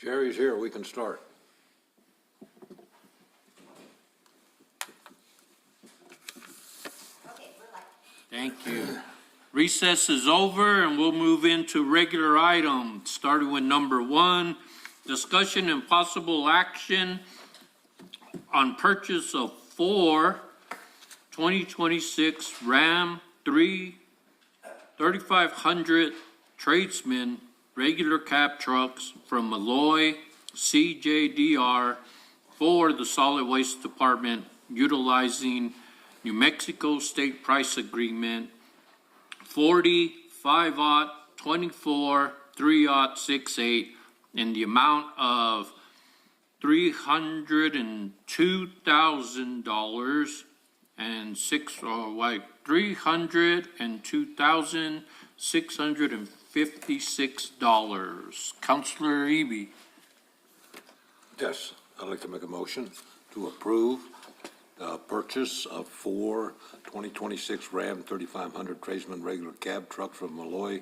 Jerry's here, we can start. Thank you. Recess is over and we'll move into regular items, starting with number 1, discussion and possible action on purchase of 4 2026 Ram 3500 Tradesman regular cab trucks from Malloy CJDR for the Solid Waste Department utilizing New Mexico State Price Agreement 40 5-aught 24 3-aught 68 in the amount of $302,000 and $302,656. Councilor Eby. Yes, I'd like to make a motion to approve the purchase of 4 2026 Ram 3500 Tradesman regular cab trucks from Malloy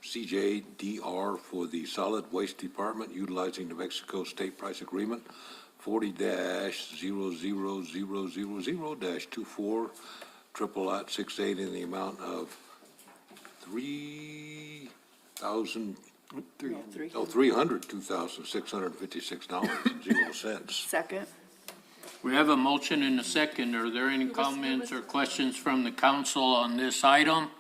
CJDR for the Solid Waste Department utilizing New Mexico State Price Agreement 40-00000-24 triple-aught 68 in the amount of $302,656.00. Second. We have a motion and a second. Are there any comments or questions from the council on this item?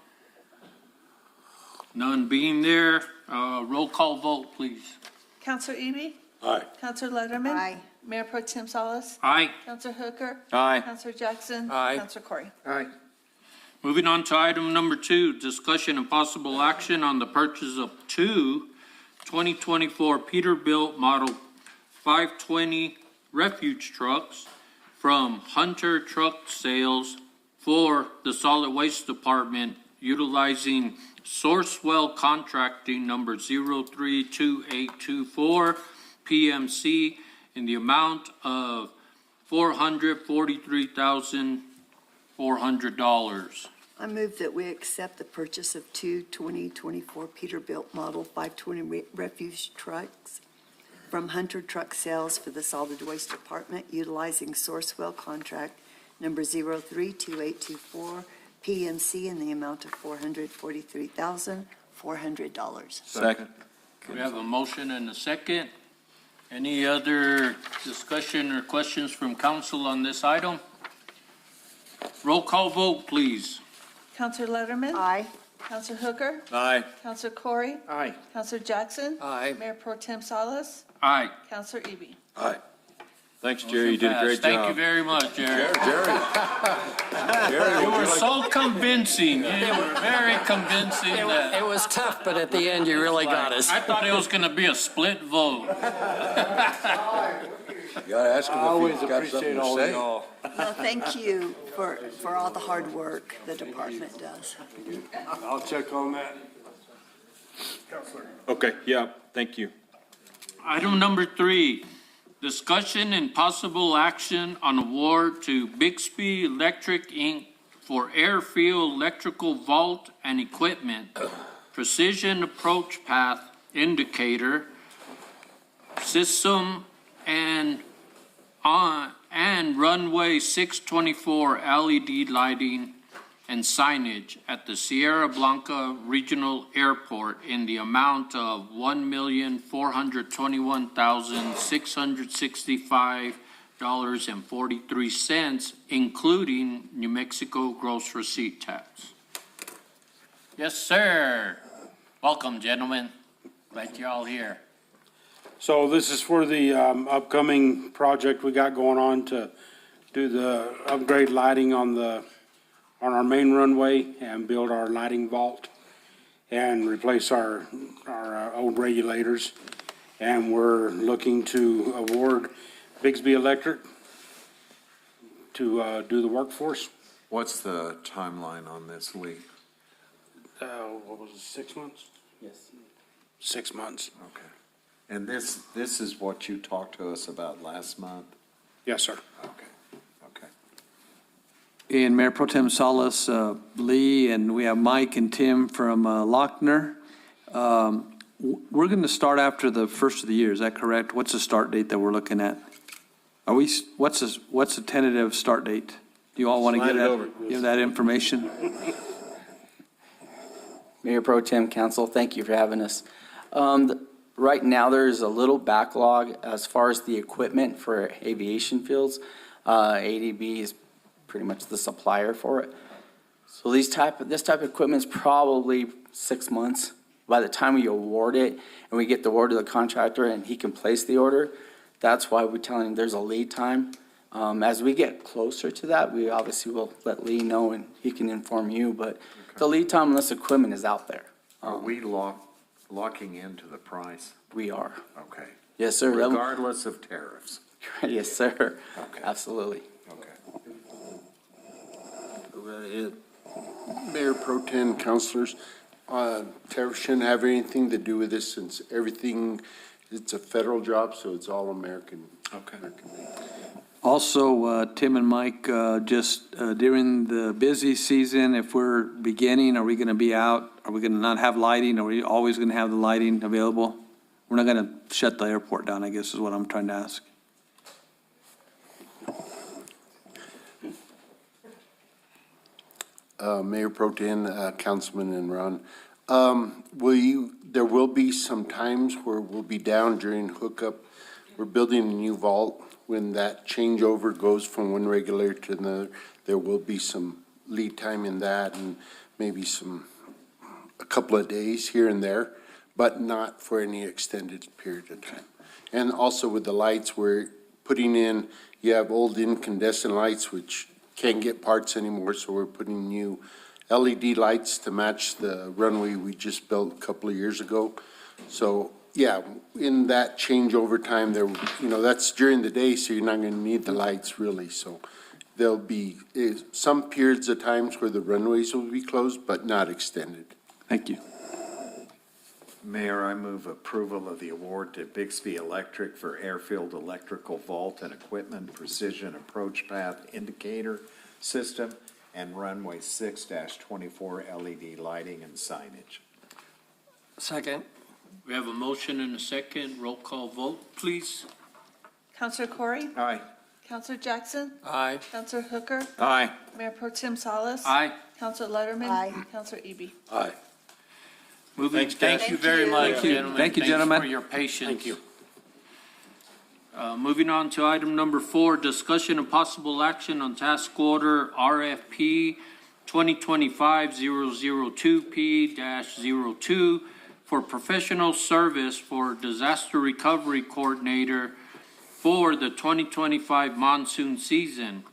None being there, roll call vote, please. Counselor Eby? Aye. Counselor Letterman? Aye. Mayor Pro Tem Salas? Aye. Counselor Hooker? Aye. Counselor Jackson? Aye. Counselor Corey? Aye. Moving on to item number 2, discussion and possible action on the purchase of 2 2024 Peterbilt Model 520 refuge trucks from Hunter Truck Sales for the Solid Waste Department utilizing Sourcewell Contracting number 032824 PMC in the amount of $443,400. I move that we accept the purchase of 2 2024 Peterbilt Model 520 refuse trucks from Hunter Truck Sales for the Solid Waste Department utilizing Sourcewell Contract number 032824 PMC in the amount of $443,400. Second. We have a motion and a second. Any other discussion or questions from council on this item? Roll call vote, please. Counselor Letterman? Aye. Counselor Hooker? Aye. Counselor Corey? Aye. Counselor Jackson? Aye. Mayor Pro Tem Salas? Aye. Counselor Eby? Aye. Thanks, Jerry. You did a great Thank you job. very much, Jerry. Jerry. Jerry, You would were you like, so convincing. You were very convincing that It was tough, but at the end, you really got us. I thought it was going to be a split vote. you gotta ask him if he's got something to say. Well, thank you for all the hard work the department does. I'll check on that. Okay, yeah, thank you. Item number 3, discussion and possible action on award to Bixby Electric, Inc. for airfield electrical vault and equipment, precision approach path indicator system, and runway 624 LED lighting and signage at the Sierra Blanca Regional Airport in the amount of $1,421,665.43, including New Mexico gross receipt tax. Yes, sir. Welcome, gentlemen. Glad you're all here. So this is for the upcoming project we got going on to do the upgrade lighting on our main runway and build our lighting vault and replace our old regulators. And we're looking to award Bixby Electric to do the workforce. What's the timeline on this, Lee? What was it, 6 months? Yes. 6 months. Okay. And this is what you talked to us about last month? Yes, sir. Okay, okay. And Mayor Pro Tem Salas, Lee, and we have Mike and Tim from Lochner. we're going to start after the first of the year, is that correct? What's the start date that we're looking at? What's the tentative start date? Do you all want to Slide it over. give that information? Mayor Pro Tem, Council, thank you for having us. Right now, there's a little backlog as far as the equipment for aviation fields. ADB is pretty much the supplier for it. So this type of equipment is probably 6 months. By the time we award it and we get the order to the contractor and he can place the order, that's why we're telling him there's a lead time. As we get closer to that, we obviously will let Lee know and he can inform you, but the lead time on this equipment is out there. Are we locking into the price? We are. Okay. Yes, sir. Regardless of tariffs? Yes, sir. Okay. Absolutely. Okay. Mayor Pro Tem, councilors, tariff shouldn't have anything to do with this since everything, it's a federal job, so it's all American. Okay. Also, Tim and Mike, just during the busy season, if we're beginning, are we going to be out? Are we going to not have lighting? Are we always going to have the lighting available? We're not going to shut the airport down, I guess is what I'm trying to ask. Mayor Pro Tem, Councilman and Ron, there will be some times where we'll be down during hookup. We're building a new vault. When that changeover goes from one regulator to another, there will be some lead time in that and maybe a couple of days here and there, but not for any extended period of time. And also with the lights, we're putting in, you have old incandescent lights, which can't get parts anymore, so we're putting new LED lights to match the runway we just built a couple of years ago. So, yeah, in that changeover time, that's during the day, so you're not gonna need the lights really. So there'll be some periods of times where the runways will be closed, but not extended. Thank you. Mayor, I move approval of the award to Bixby Electric for airfield electrical vault and equipment precision approach path indicator system and runway 6-24 LED lighting and signage. Second. We have a motion and a second. Roll call vote, please. Counselor Corey? Aye. Counselor Jackson? Aye. Counselor Hooker? Aye. Mayor Pro Tem Salas? Aye. Counselor Letterman? Aye. Counselor Eby? Aye. Moving, Thanks, guys. thank you very much, Thank you. gentlemen. Thank you, gentlemen. Thanks for your patience. Thank you. Moving on to item number 4, discussion and possible action on task order RFP 2025-002P-02 for professional service for disaster recovery coordinator for the 2025 monsoon season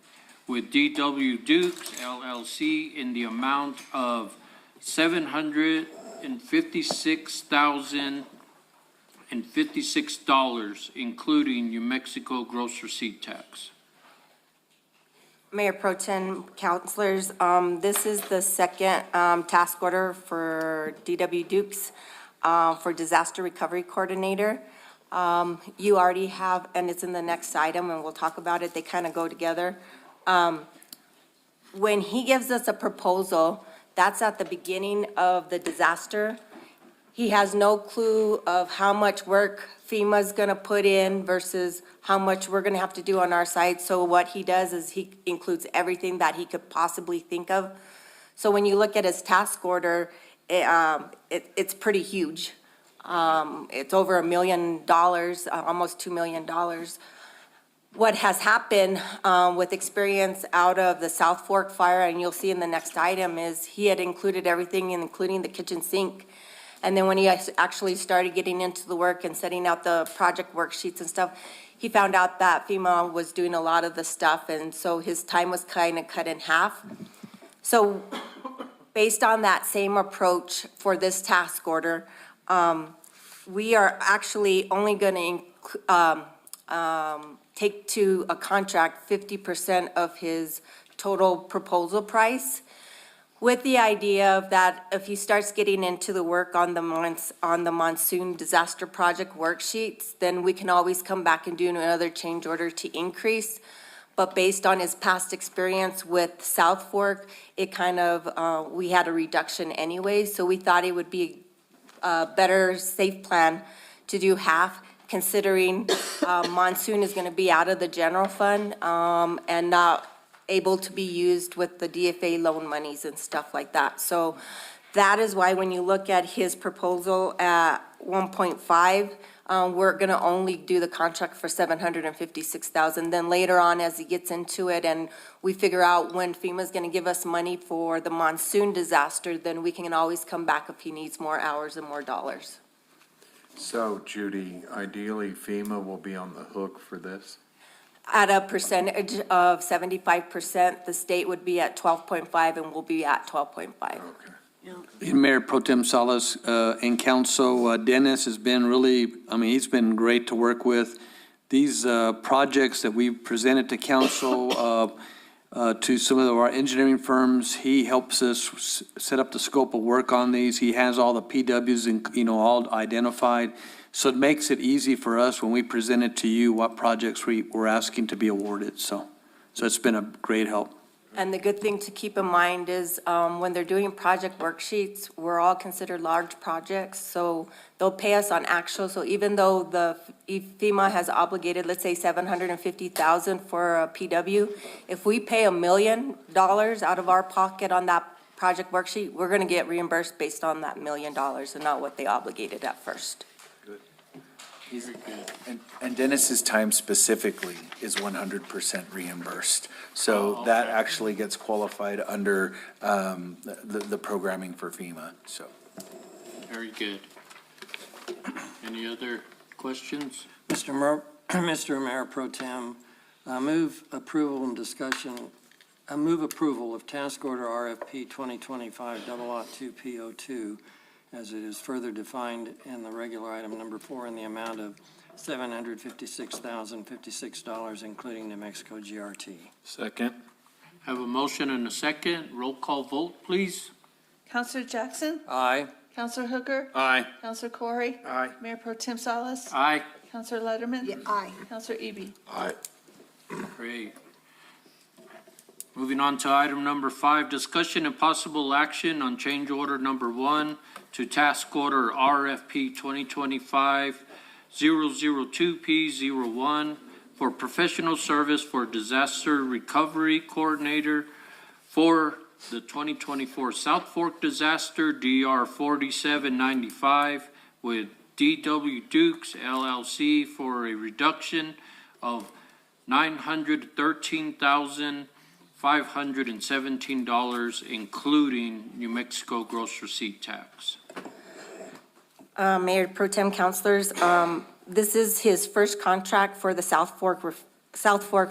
with DW Dukes LLC in the amount of $756,056, including New Mexico gross receipt tax. Mayor Pro Tem, councilors, this is the second task order for DW Dukes for Disaster Recovery Coordinator. You already have, and it's in the next item, and we'll talk about it, they kind of go together. When he gives us a proposal, that's at the beginning of the disaster. He has no clue of how much work FEMA's gonna put in versus how much we're gonna have to do on our side. So what he does is he includes everything that he could possibly think of. So when you look at his task order, it's pretty huge. It's over $1 million, almost $2 million. What has happened with experience out of the South Fork fire, and you'll see in the next item, is he had included everything, including the kitchen sink. And then when he actually started getting into the work and setting out the project worksheets and stuff, he found out that FEMA was doing a lot of the stuff, and so his time was kind of cut in half. So based on that same approach for this task order, we are actually only going to take to a contract 50% of his total proposal price, with the idea of that if he starts getting into the work on the monsoon disaster project worksheets, then we can always come back and do another change order to increase. But based on his past experience with South Fork, it kind of, we had a reduction anyway, so we thought it would be a better safe plan to do half, considering monsoon is going to be out of the general fund and not able to be used with the DFA loan monies and stuff like that. So that is why when you look at his proposal at 1.5, we're going to only do the contract for $756,000. Then later on, as he gets into it and we figure out when FEMA's going to give us money for the monsoon disaster, then we can always come back if he needs more hours and more dollars. So Judy, ideally FEMA will be on the hook for this? At a percentage of 75%, the state would be at 12.5 and we'll be at 12.5. Okay. And Mayor Pro Tem Salas and Council, Dennis has been really, I mean, he's been great to work with. These projects that we've presented to council, to some of our engineering firms, he helps us set up the scope of work on these. He has all the PWs and, all identified. So it makes it easy for us when we present it to you, what projects we're asking to be awarded. So it's been a great help. And the good thing to keep in mind is when they're doing project worksheets, we're all considered large projects, so they'll pay us on actual. So even though the FEMA has obligated, let's say $750,000 for a PW, if we pay $1 million out of our pocket on that project worksheet, we're gonna get reimbursed based on that $1 million and not what they obligated at first. And Dennis's time specifically is 100% reimbursed. So that actually gets qualified under the programming for FEMA, so. Very good. Any other questions? Mr. Mayor Pro Tem, I move approval and discussion, I move approval of task order RFP 2025-002P02 as it is further defined in the regular item number 4 in the amount of $756,056, including New Mexico GRT. Second. Have a motion and a second. Roll call vote, please. Counselor Jackson? Aye. Counselor Hooker? Aye. Counselor Corey? Aye. Mayor Pro Tem Salas? Aye. Counselor Letterman? Yeah, aye. Counselor Eby? Aye. Great. Moving on to item number 5, discussion and possible action on change order number 1 to task order RFP 2025-002P01 for professional service for disaster recovery coordinator for the 2024 South Fork disaster DR 4795 with DW Dukes LLC for a reduction of $913,517, including New Mexico gross receipt tax. Mayor Pro Tem Councilors, this is his first contract for the South Fork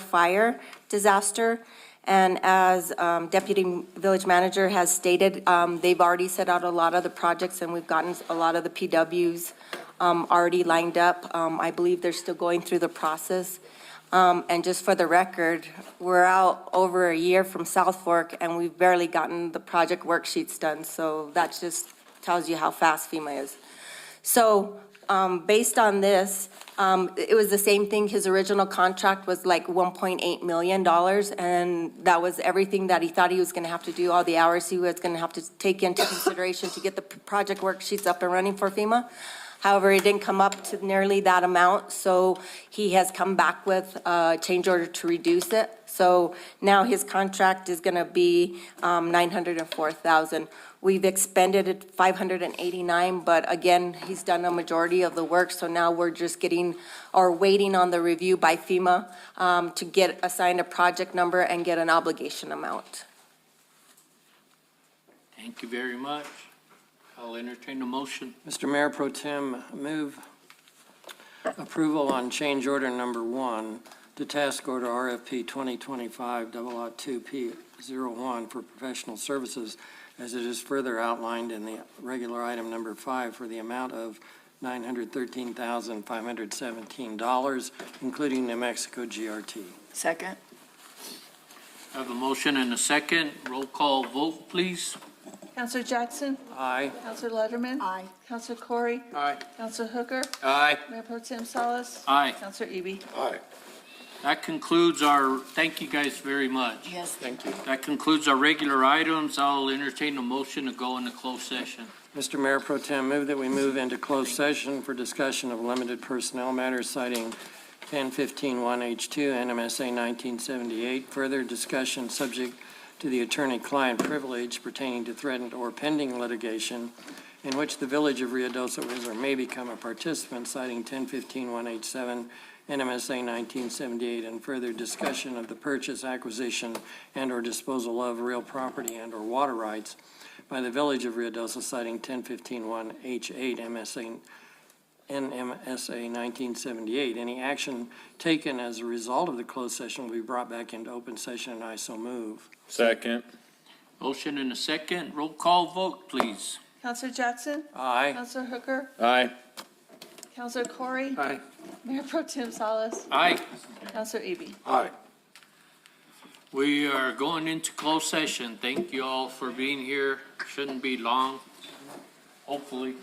fire disaster. And as Deputy Village Manager has stated, they've already set out a lot of the projects and we've gotten a lot of the PWs already lined up. I believe they're still going through the process. And just for the record, we're out over a year from South Fork and we've barely gotten the project worksheets done. So that just tells you how fast FEMA is. So based on this, it was the same thing. His original contract was like $1.8 million, and that was everything that he thought he was going to have to do, all the hours he was going to have to take into consideration to get the project worksheets up and running for FEMA. However, it didn't come up to nearly that amount, so he has come back with a change order to reduce it. So now his contract is going to be $904,000. We've expended it $589, but again, he's done a majority of the work, so now we're just getting or waiting on the review by FEMA to get assigned a project number and get an obligation amount. Thank you very much. I'll entertain a motion. Mr. Mayor Pro Tem, move approval on change order number 1 to task order RFP 2025-002P01 for professional services as it is further outlined in the regular item number 5 for the amount of $913,517, including New Mexico GRT. Second? I have a motion and a second. Roll call vote, please. Counselor Jackson? Aye. Counselor Letterman? Aye. Counselor Corey? Aye. Counselor Hooker? Aye. Mayor Pro Tem Salas? Aye. Counselor Eby? Aye. That concludes our, thank you guys very much. Yes. Thank you. That concludes our regular items. I'll entertain a motion to go into closed session. Mr. Mayor Pro Tem, move that we move into closed session for discussion of limited personnel matters citing 1015-1H2 NMSA 1978. Further discussion subject to the attorney-client privilege pertaining to threatened or pending litigation in which the Village of Ruidoso is or may become a participant citing 1015-1H7 NMSA 1978, and further discussion of the purchase, acquisition, and/or disposal of real property and/or water rights by the Village of Ruidoso citing 1015-1H8 NMSA 1978. Any action taken as a result of the closed session will be brought back into open session, and I so move. Second. Motion and a second. Roll call vote, please. Counselor Jackson? Aye. Counselor Hooker? Aye. Counselor Corey? Aye. Mayor Pro Tem Salas? Aye. Counselor Eby? Aye. We are going into closed session. Thank you all for being here. Shouldn't be long, hopefully.